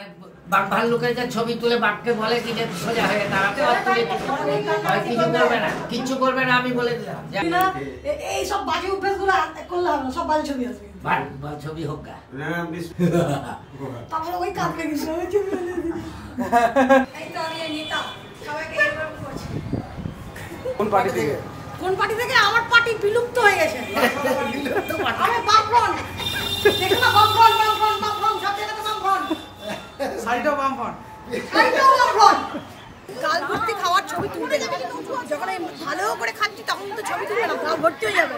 মানে বাঘ ভাল্লুকের যে ছবি তুলে বাঘকে বলে কি যে সোজা হয়ে দাঁড়াতে কিচ্ছু করবে না আমি বলে দিলাম। এই সব বাজে অভ্যাসগুলো করলে হবে না, সব বাজে ছবি আসবে। ছবি হোক গা তারপরে ওই কাঁদবে কিছু এই তো আমি নেতা সবাইকে এরকম করছি। কোন পার্টি থেকে? কোন পার্টি থেকে? আমার পার্টি বিলুপ্ত হয়ে গেছে। আমি বামফ্রন্ট দেখো না, বামফ্রন্ট সব জায়গাতে বামফ্রন্ট, সাইডও বামফ্রন্ট, গাল ভর্তি খাওয়ার ছবি তুলবে না। যখন আমি ভালো করে খাচ্ছি তখন তো ছবি তুলবে না, গাল ভর্তি হয়ে যাবে।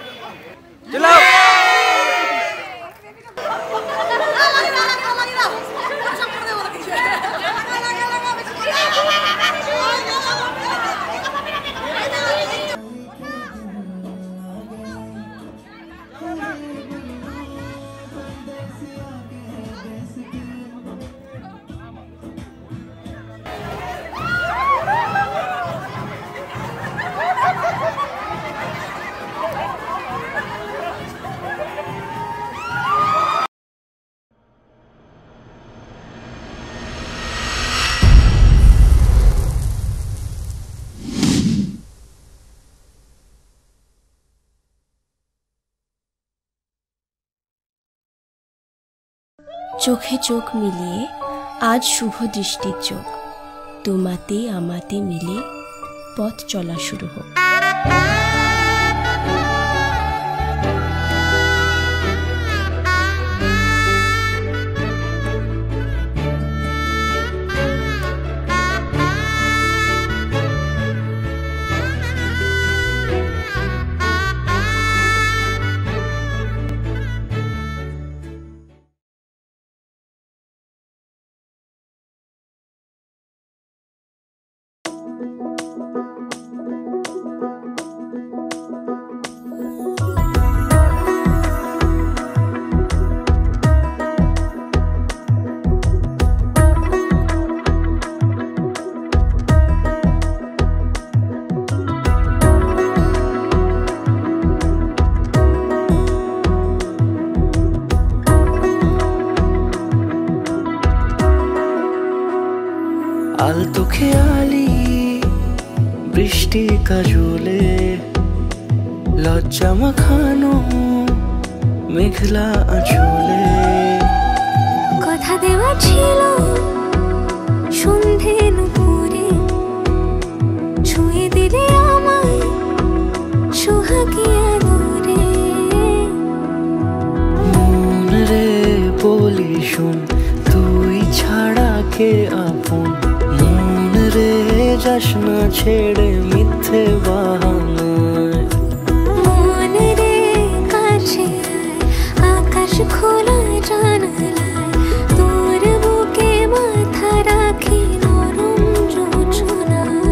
চোখে চোখ মিলিয়ে আজ শুভ দৃষ্টির চোখ, তোমাতে আমাতে মিলে পথ চলা শুরু হোক। আলতো খেয়ালি বৃষ্টি কাজলে লজ্জা মাখানো মেঘলা আঁচলে কথা দেওয়া ছিল সন্ধে নুপুরে, ছুঁয়ে দিলে আমায় সোহাগী আদরে। মন রে বলি শোন, তুই ছাড়া কে আপন, মন রে যাস না ছেড়ে মিথ্যে বাহানায়। মন রে কাছে আকাশ খোলা জানালায়, তোর বুকে মাথা রাখি নরম যোছনায়।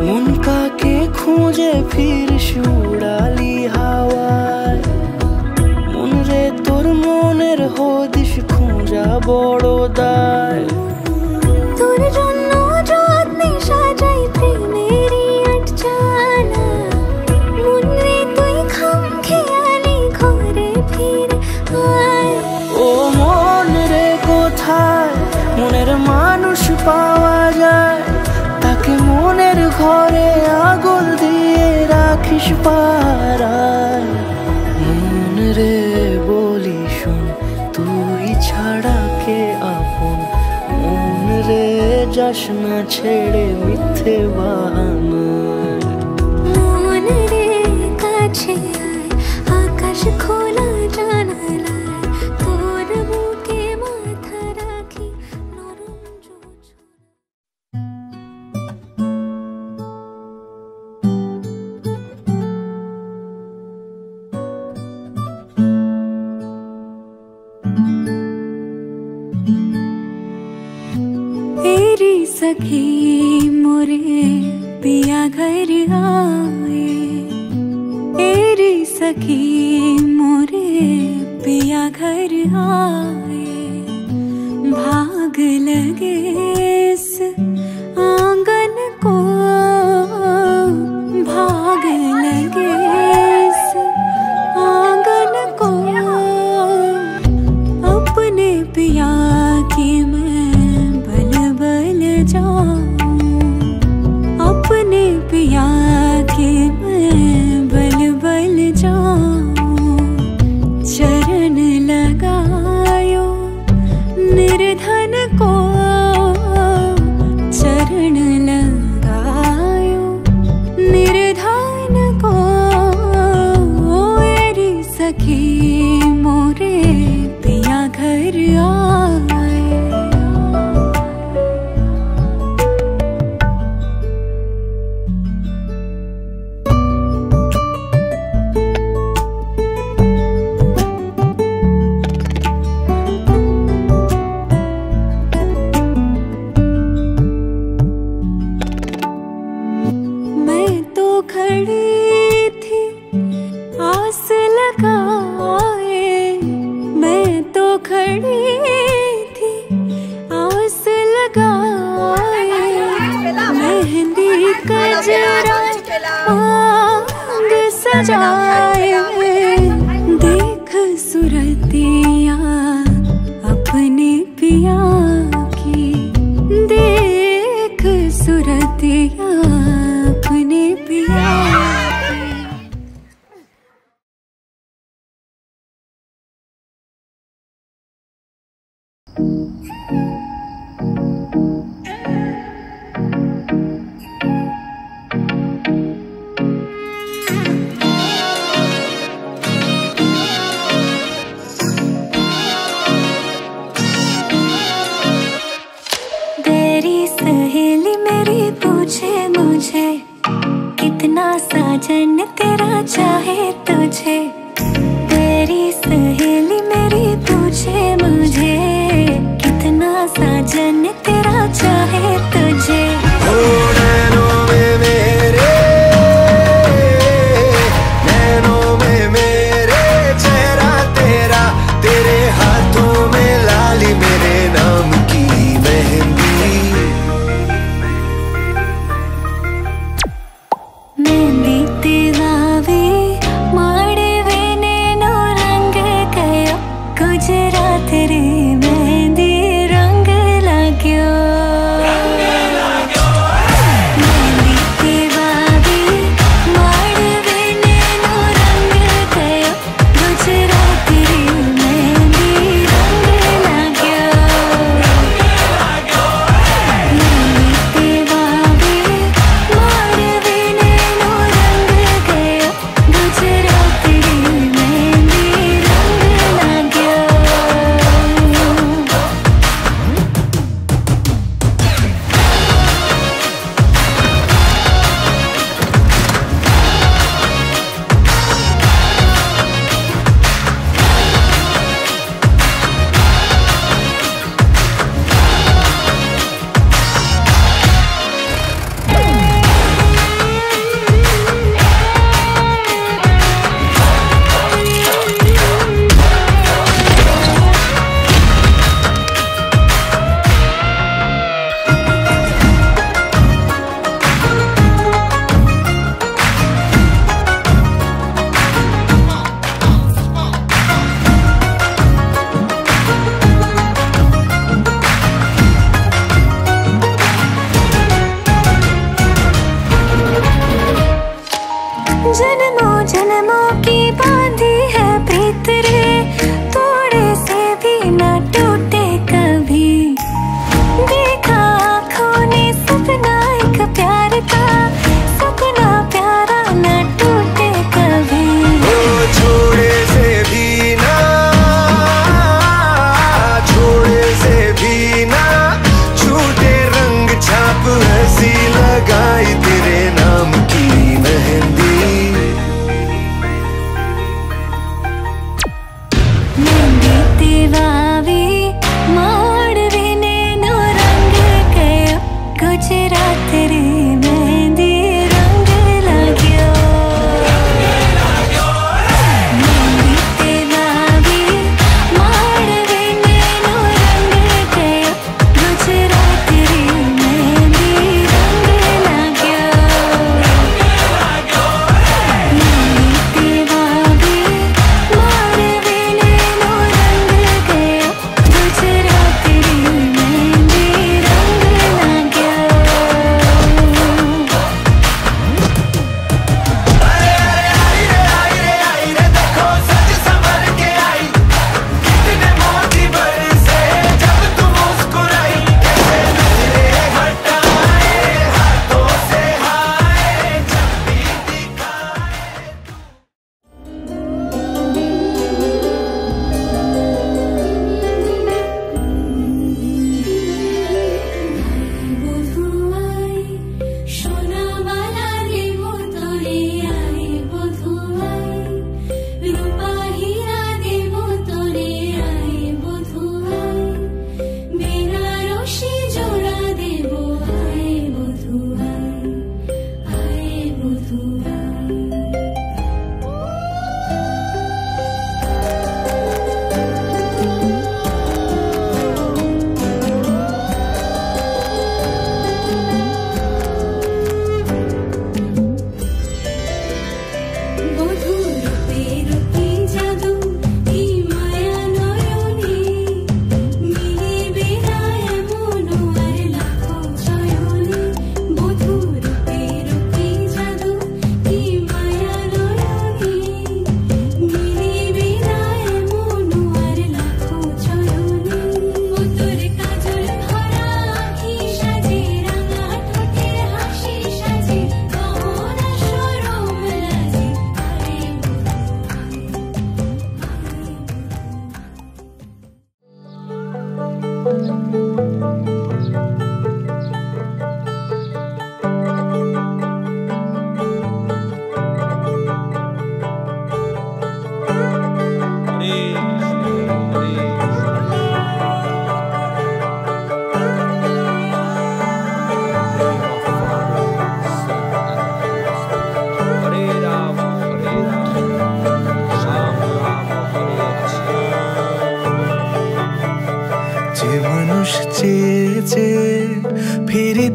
মন কাকে খুঁজে ফিরিস উড়ালি হাওয়ায়, মন রে তোর মনের হদিস খোঁজা বড় দায়। তোর জন্য যত্নে সাজাই প্রেমেরই আটচালা, মন রে তুই খাম খেয়ালি ঘরে ফিরে আয়। ও মন রে কোথায় মনের মানুষ পাওয়া যায়, তাকে মনের ঘরে আগুন দিয়ে রাখিস পাড়ায়। মন রে বলি শোন, তুই ছাড়া কে আপন, মন রে যাস না ছেড়ে মিথ্যে বাহানায়। মন রে কাছে আয় আকাশ খোলা জানালায়, তোর বুকে মাথা রাখি নরম যোছনায়। एरी सखी मोरे पिया घर आए, तेरी सखी मोरे पिया घर आए। भाग लगे इस आंगन को, भाग लगे इस आंगन को। अपने पिया की मैं बल बल जाऊं, अपने पिया की मैं बल बल जाऊं। चरण लगायो निर्धन को, चरण लगायो निर्धन को। मेरी सखी मोरे पिया घर आए। मैं तो खड़ी थी आस लगाए, मैं तो खड़ी थी आस लगाए। मेहंदी कजरा मांग सजाए, देख सुरतिया अपने पिया की, देख सुरतिया अपने पिया की। तेरी सहेली मेरी पूछे मुझे, कितना साजन तेरा चाहे तुझे। तेरी सहेली मेरी पूछे मुझे, कितना साजन तेरा चाहे तुझे। ओ नैनों में मेरे, नैनों में मेरे चेहरा तेरा, तेरे हाथों में लाली मेरे नाम की मेहंदी। मेहंदी तेरावी माड़वे नैनो रंग गयो, गुजरात रे मेहंदी रंग लाग्यो। मेहंदी तेरावी माड़वे नैनो रंग गयो, गुजरात रे मेहंदी रंग लाग्यो। मेहंदी तेरावी माड़वे नैनो रंग गयो, गुजरात रे मेहंदी रंग लाग्यो। जन्मों जन्मों की बांधी है प्रीत रे, थोड़े से भी न टूटे कभी। देखा आँखों ने सपना एक प्यार का, सपना प्यारा न टूटे कभी। ओ छोड़े से भी ना, छोड़े से भी ना छूटे रंग छाप हंसी लगाई तेरे नाम की मेहंदी।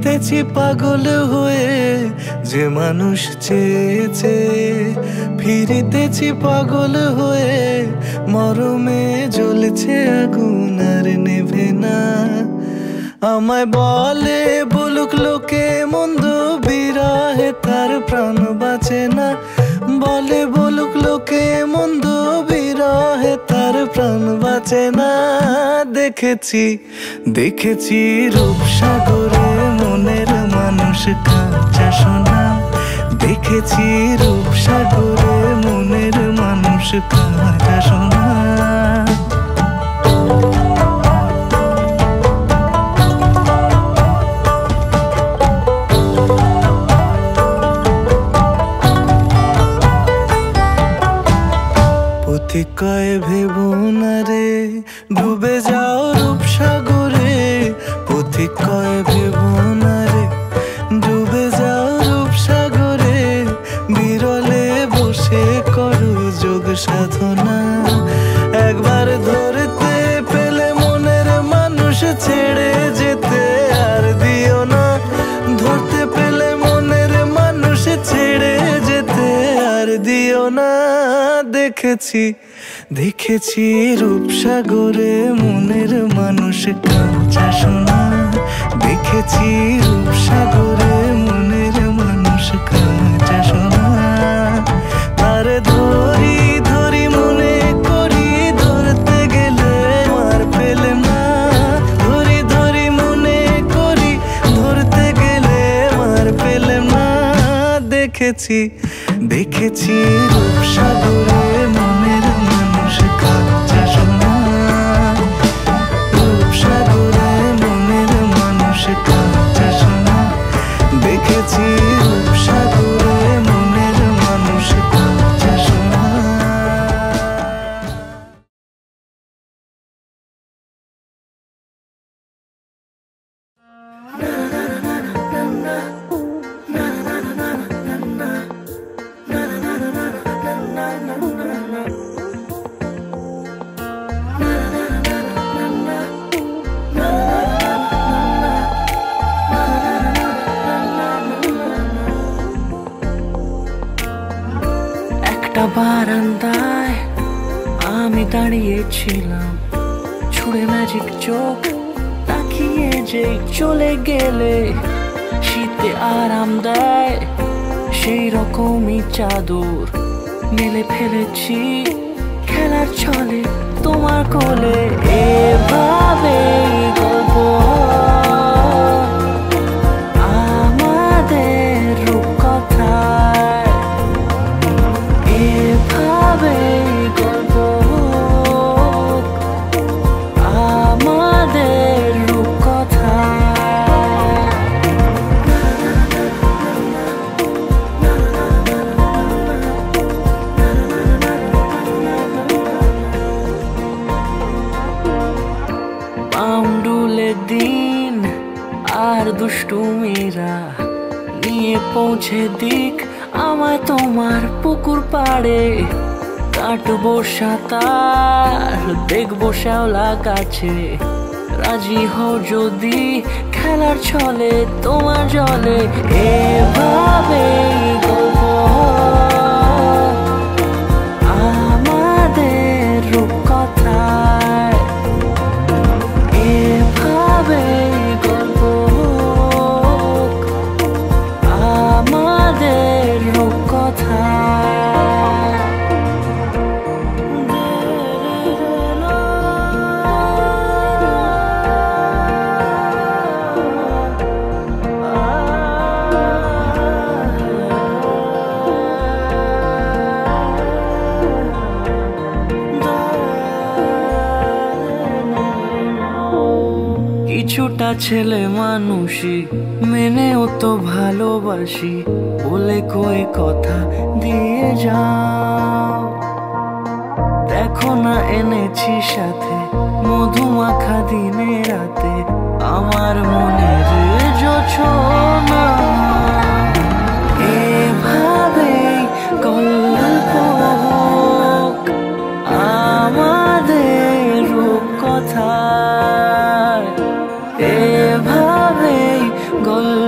ফিরিতেছি পাগল হয়ে যে মানুষ চেয়েছে, ফিরিতেছি পাগল হয়ে মরমে জ্বলছে আগুন আর নেভে না। আমায় বলে বলুক লোকে মন্দ বিরহে তার প্রাণ বাঁচে না, বলে বলুক লোকে মন্দ বিরহে তার প্রাণ বাঁচে না। দেখেছি দেখেছি রূপসাগরে মনের মানুষ কাঁচা সোনা, দেখেছি রূপসাগরে মনের মানুষ কাঁচা সোনা। কয় ভেবো না রে ডুবে যাও রূপসাগরে, পথিক কয় ভেবো না রে ডুবে যাও রূপসাগরে, বিরলে বসে করো যোগ সাধনা। একবার ধরতে পেলে মনের মানুষ ছেড়ে যেতে আর দিও না, ধরতে পেলে মনের মানুষ ছেড়ে যেতে আর দিও না। দেখেছি দেখেছি রূপসাগরে মনের মানুষ কাঁচা সোনা, দেখেছি রূপসাগরে মনের মানুষ কাঁচা সোনা। তার ধরি ধরি মনে করি ধরতে গেলে আর পেলে না, ধরি ধরি মনে করি ধরতে গেলে আর পেলে না। দেখেছি দেখেছি রূপসাগরে মনের মানুষ কাঁচা সোনা, রূপসাগরে মনের মানুষ কাঁচা সোনা, দেখেছি রূপসাগরে মনের মানুষ কাঁচা সোনা। একটা বারান্দায় আমি দাঁড়িয়েছিলাম, ছুঁড়ে ম্যাজিক চোখ তাকিয়ে যে চলে গেলে শীতে আরাম দেয় সেই রকমই চাদর মেলে ফেলেছি খেলার ছলে তোমার কোলে। এভাবে গল্প আমাদের রূপকথায়, এভাবে গল্প আমাদের রূপকথায়। পাউন্ডুলে দিন আর দুষ্টুমিরা নিয়ে পৌঁছে দিক আমায় তোমার পুকুর পাড়ে। কাটবো সাঁতার দেখবো শ্যাওলা গাছে, রাজি হও যদি খেলার ছলে তোমার জলে। এভাবে গল্প আমাদের রূপকথায়, এভাবে গল্প আমাদের রূপকথায়। কিছুটা ছেলে মানুষই মেনেও তো ভালোবাসি, বলে কয়ে কথা দিয়ে যাও। দেখো না এনেছি সাথে মধুমাখা দিনে রাতে আমার মনের জোছনা। এভাবেই গল্প আমাদের রূপকথায়, এভাবেই গল্প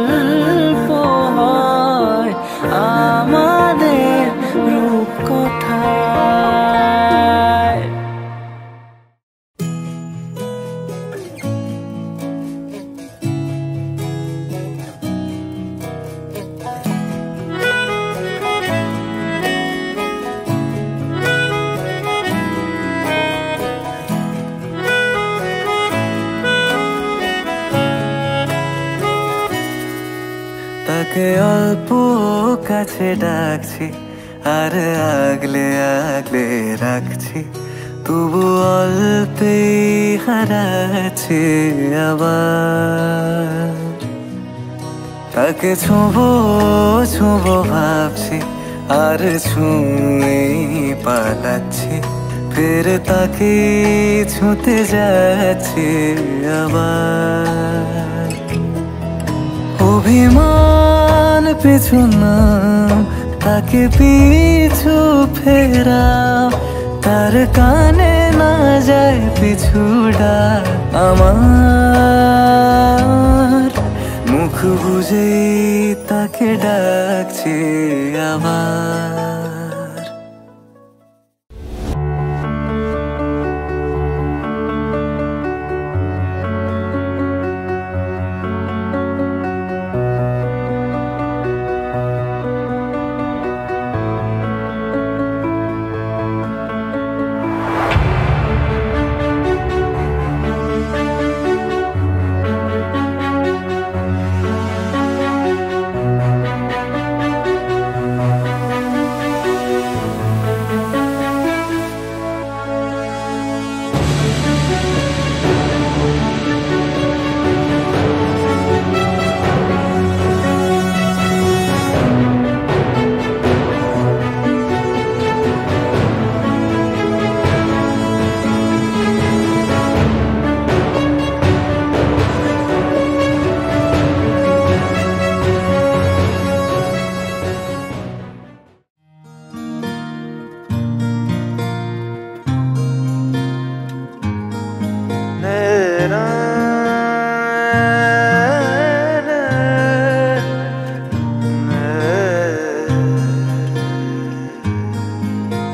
অল্প কাছে ডাকছি আর আগলে আগলে রাখছি, তবু অল্পে হারাচ্ছে আবার। তাকে ছোঁবো ছোঁবো ভাবছি আর ছুঁয়ে পালাচ্ছি, ফের তাকে ছুঁতে যাচ্ছে আবার। অভিমান পিছু নাম, তাকে পিছু ফেরাও, তার কানে না যায় পিছু ডাক আমার। মুখ বুঝে তাকে ডাকছে আবার।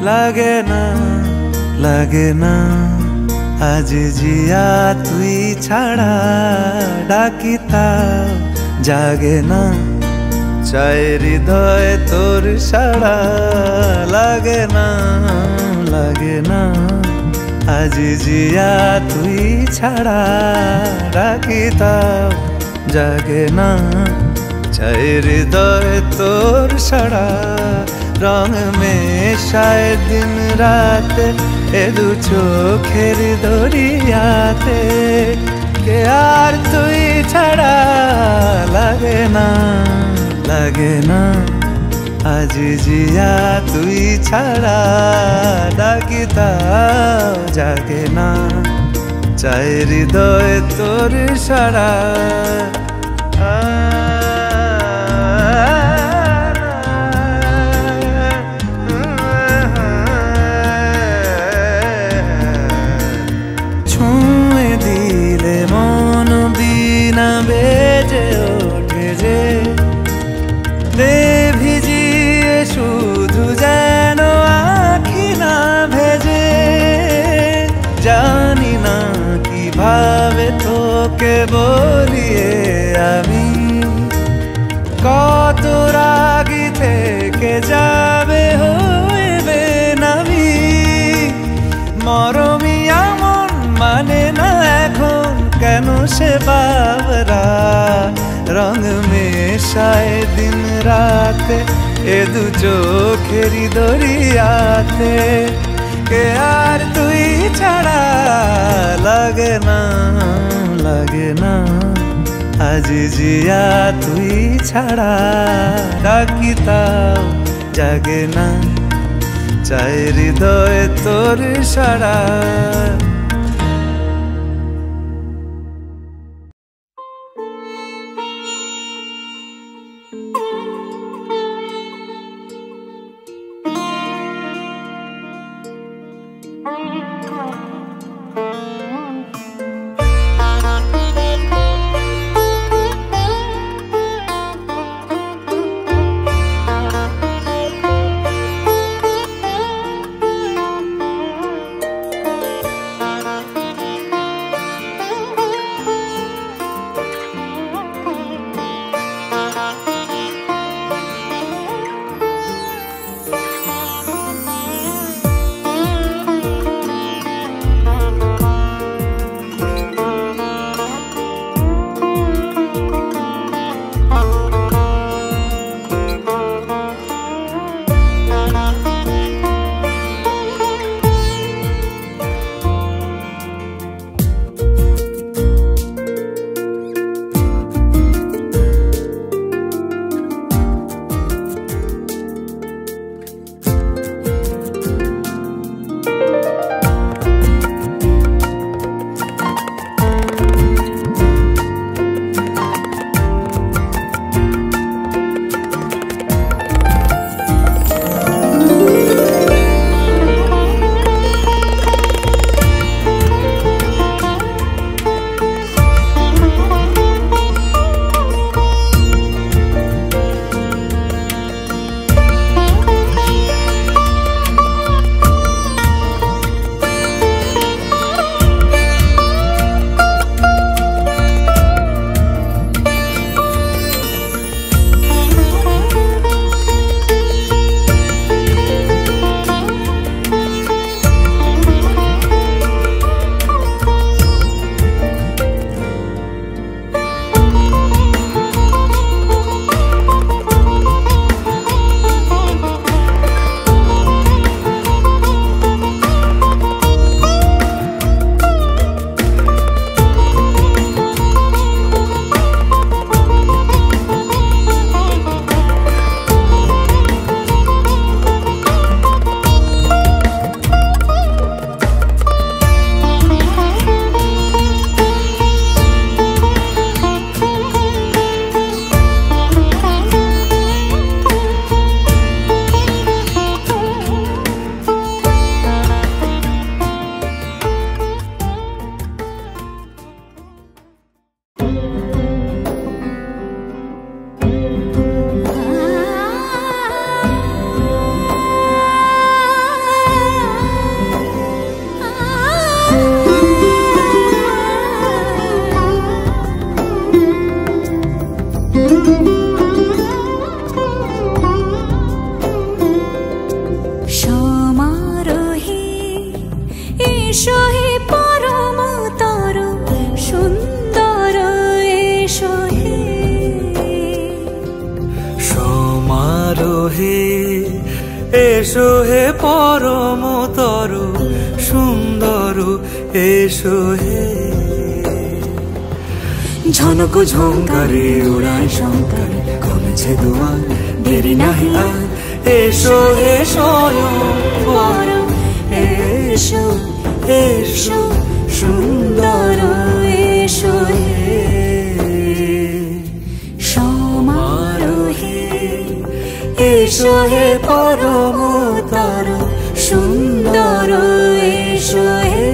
লাগে না লাগে না আজ জিয়া তুই ছাড়া, ডাকি তাও জাগে না, চাই হৃদয় তোর সাড়া। লাগে না লাগে না আজ জিয়া তুই ছাড়া, ডাকি তাও জাগে না, চাই হৃদয় তোর সাড়া। রং মেশায় দিন রাত এ দু চোখের দরিয়াতে, কে আর তুই ছাড়া। লাগে না লাগে না আজ জিয়া তুই ছাড়া, ডাকি তাও জাগে না, চাই হৃদয় তোর সাড়া। বেজে ওঠে যে দে ভিজিয়ে শুধু যেন আখি না ভেজে, জানি না কিভাবে তোকে বলিয়ে আমি, কত রাগি থেকে যাবে হইবে নামি। মরমি এমন মানে না এখন কেন সে বাবরা, রং মেশায় দিন রাতে এ দু চোখেরি দরিয়াতে, কে আর তুই ছাড়া। লাগে না লাগে না আজ জিয়া তুই ছাড়া, ডাকি তাও জাগে না, চাই হৃদয় তোর সাড়া। এসো হে পরমতর সুন্দর এসো হে। ঝনক ঝঙ্কারে ওড়ায় শঙ্কার কমেছে দুয়ার দেরি নাহি আর। এসো হে স্বয়ংবর এসো এসো সুন্দর এসো হে সমারোহে। এসো হে পরমতর সুন্দর এসো হে।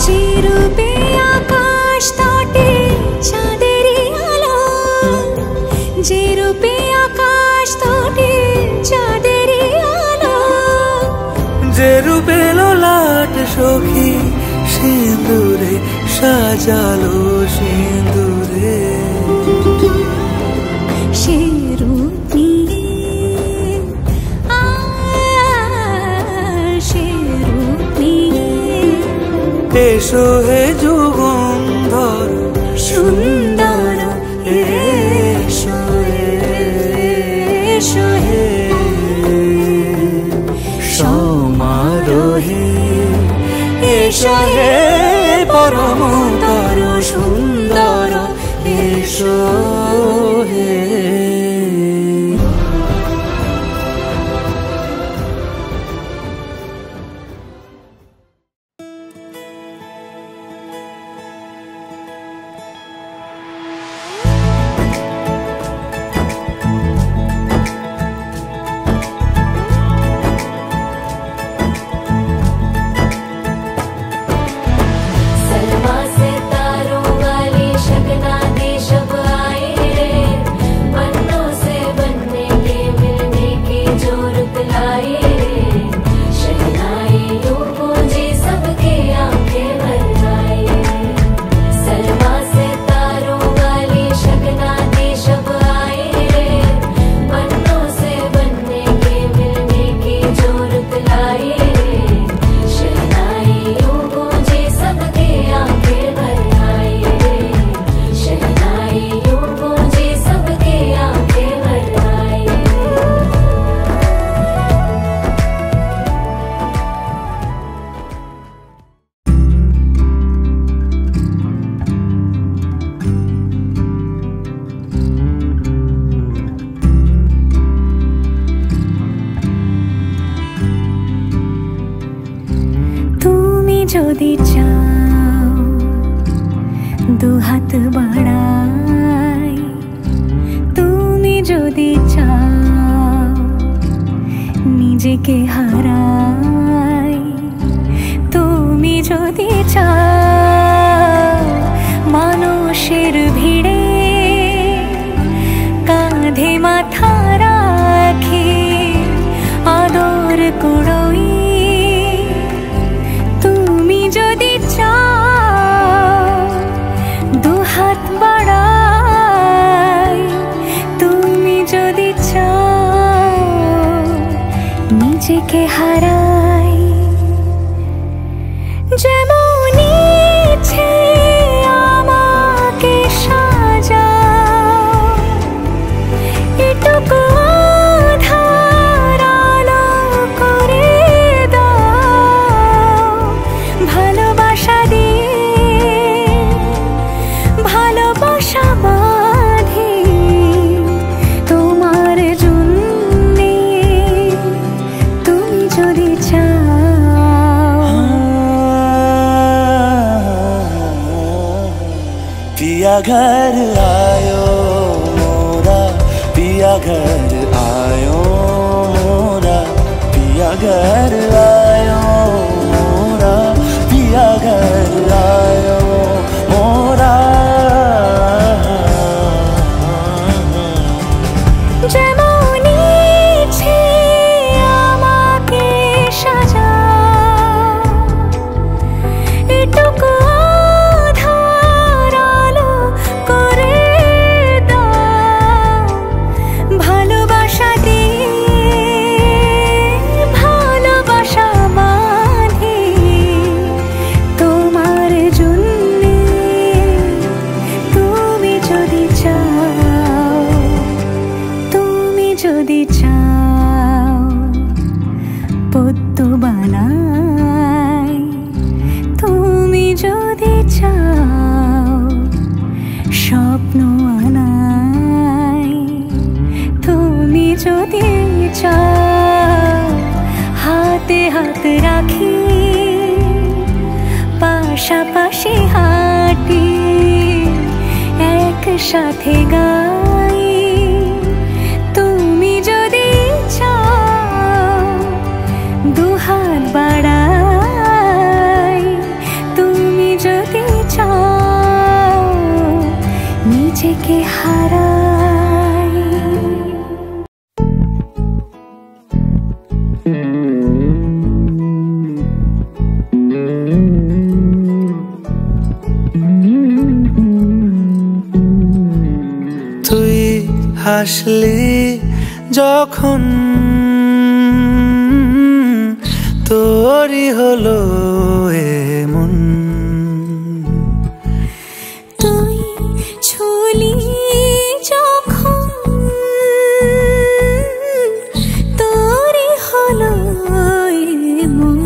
যে রূপে আকাশ তটে চাঁদেরই আলো, যে রূপে আকাশ তটে চাঁদেরই আলো, যে রূপে ললাট সখী সিঁদুরে সাজালো সিঁদুরে। সে রূপ নিয়ে সে রূপ নিয়ে এসো হে যুগন্ধর সুন্দর এসো এসো হে সমারোহে। এসো হে পরমতর সুন্দর এসো হে। सलमा से तारों वाली शगना दे शब आए रे, बन्नों से बनने के मिलने की जोरत लाए रे। शहनाई यूं गूंजी सबके आंखें भर आए। सलमा से तारों वाली शगना दे शब आए रे, बन्नों से बनने के मिलने की जोरत लाए रे। शहनाई यूं गूंजी सबके आंखें भर आए रे। शहनाई यूं गूंजी सबके आंखें भर आए। তুমি যদি চাও দুহাত বাড়াই, তুমি যদি চাও নিজেকে হারাই, তুমি যদি চাও মানুষের ভিড়ে কাঁধে মাথা রাখি আদর কুড়োই, তুমি যদি চাও দুহাত বাড়াই, তুমি যদি চাও নিজেকে হারাই। যেমন ইচ্ছে আমাকে সাজাও, এটুকু আধার আলো করে দাও। ভালোবাসা দিয়ে ভালোবাসা বাঁধি তোমার জন্যে, তুমি যদি চাও। पिया घर आयो मोरा, पिया घर आयो मोरा, पिया घर आयो मोरा, पिया घर आयो मोरा। যেমন ইচ্ছে আমাকে সাজাও, এটুকু আধার আলো করে দাও। ভালোবাসা দিয়ে ভালোবাসা বাঁধি তোমার জন্য। স্বপ্ন আনাই। তুমি যদি চাও হাতে হাত রাখি, পাশাপাশি হাঁটি, একসাথে গাই। তুমি যদি চাও দুহাত বাড়াই, তুমি যদি চাও নিজেকে হারাই। তুই হাসলি যখন তোরই হলো এমন, তুই ছুলি যখন তোরই হলো এমন।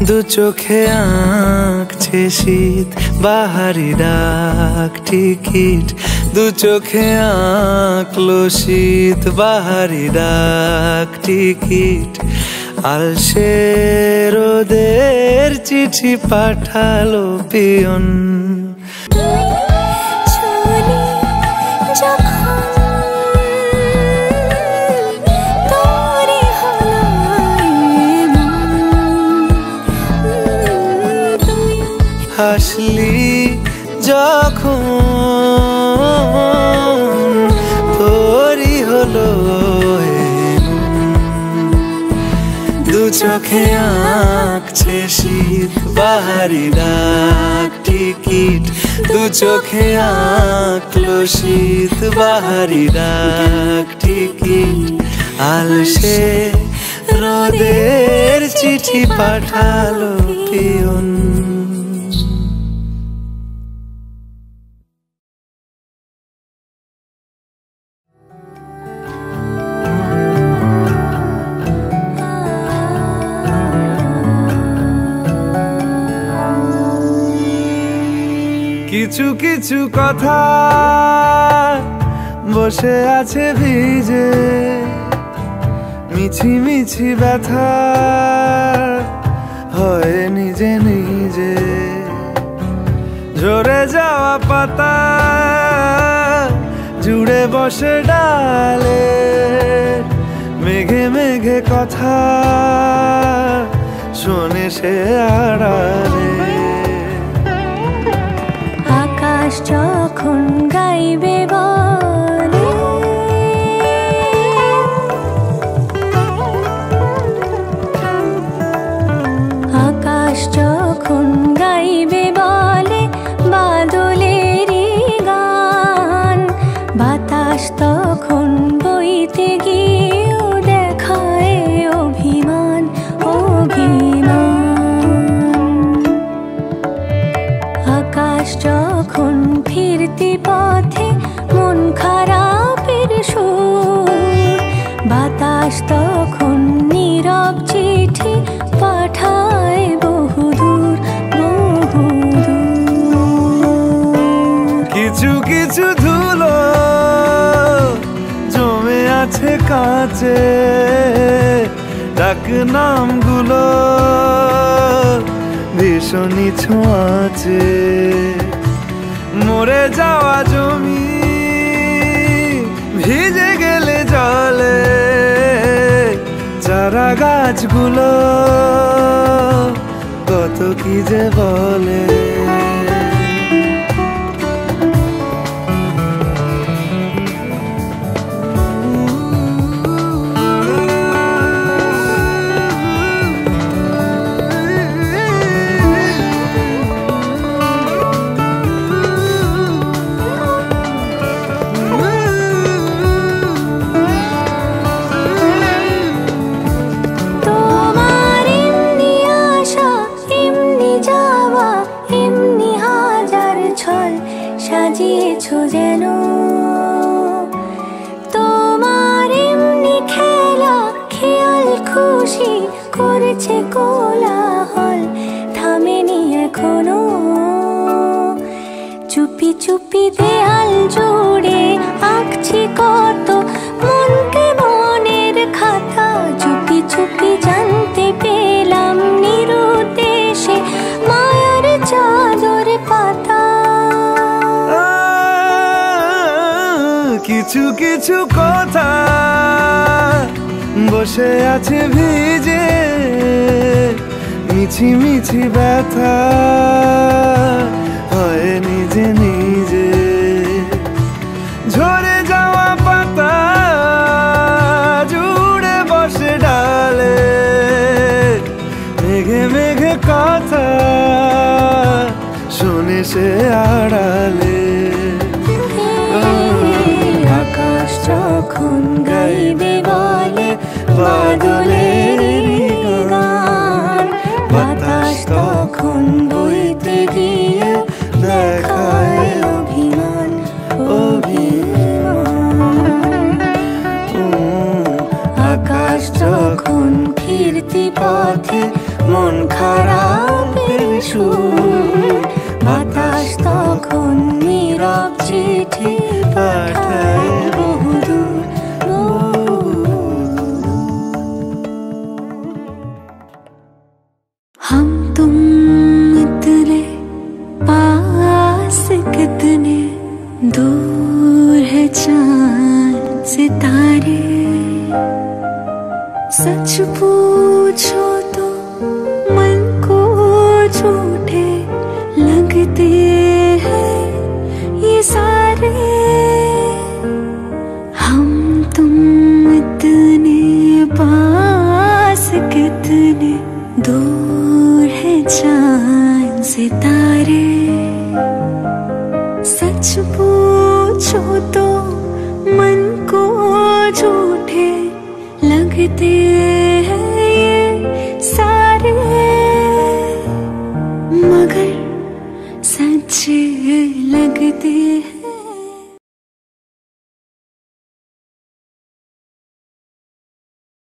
দু চোখে আঁকছে শীত বাহারি ডাক টিকিট, দু চোখে আঁকলো শীত বাহারি ডাক টিকিট। আলসে রোদের চিঠি পাঠালো পিয়ন, ছুলি যখন তোরই হলো এমন। তুই হাসলি যখন তোরই হলো দু চোখে আঁকছে শীত বাহারি ডাক টিকিট, দু চোখে আঁকলো শীত বাহারি ডাক টিকিট। আলসে রোদের চিঠি পাঠালো পিয়ন। কিছু কিছু কথা বসে আছে ভিজে, মিছি মিছি ব্যথা হয় নিজে নিজে। ঝরে যাওয়া পাতা জুড়ে বসে ডালে, মেঘে মেঘে কথা শোনে সে আড়ালে। আকাশ যখন গাইবে বলে, আকাশ যখন গাইবে বলে বাদলেরই গান, বাতাস তখন বইতে গিয়েও দেখায় অভিমান অভিমান। আকাশ যখন ফিরতি পথে মন খারাপের সুর, বাতাস তখন নীরব চিঠি পাঠায় বহুদূর বহুদূর। কিছু কিছু ধুলো জমে আছে কাঁচে, ডাক নামগুলো ভীষণই ছোঁয়াচে। মরে যাওয়া জমি ভিজে গেলে জলে, চারা গাছগুলো কত কি যে বলে। সাজিয়েছো যেন তোমার এমনি খেলা, খেয়াল খুশি করেছে কোলাহল, থামেনি এখনো চুপি চুপি দেয়াল জুড়ে আঁকছি কত মনকে মনের খাতা। চুপি চুপি জানতে পেলাম নিরুদ্দেশে মায়ার চাদর পাতা। কিছু কিছু কথা বসে আছে ভিজে, মিছি মিছি ব্যথা হয় নিজে নিজে। ঝরে যাওয়া পাতা জুড়ে বসে ডালে, মেঘে মেঘে কথা শোনে সে আড়ালে। আকাশ যখন গাইবে বলে বাদলের গান, বাতাস তখন বইতে গিয়ে দেখায় অভিমান অভিমান। আকাশ যখন ফিরতি পথে মন খারাপের সুর, বাতাস তখন নীরব চিঠি পাঠায় বহুদূর বহুদূর। हम तुम इतने पास कितने दूर है चांद सितारे। सच पूछो तो मन को झूठे लगते हैं ये सारे। हम तुम इतने पास कितने दूर है चांद सितारे। सच पूछो तो मन को झूठे लगते हैं ये सारे, मगर सच लग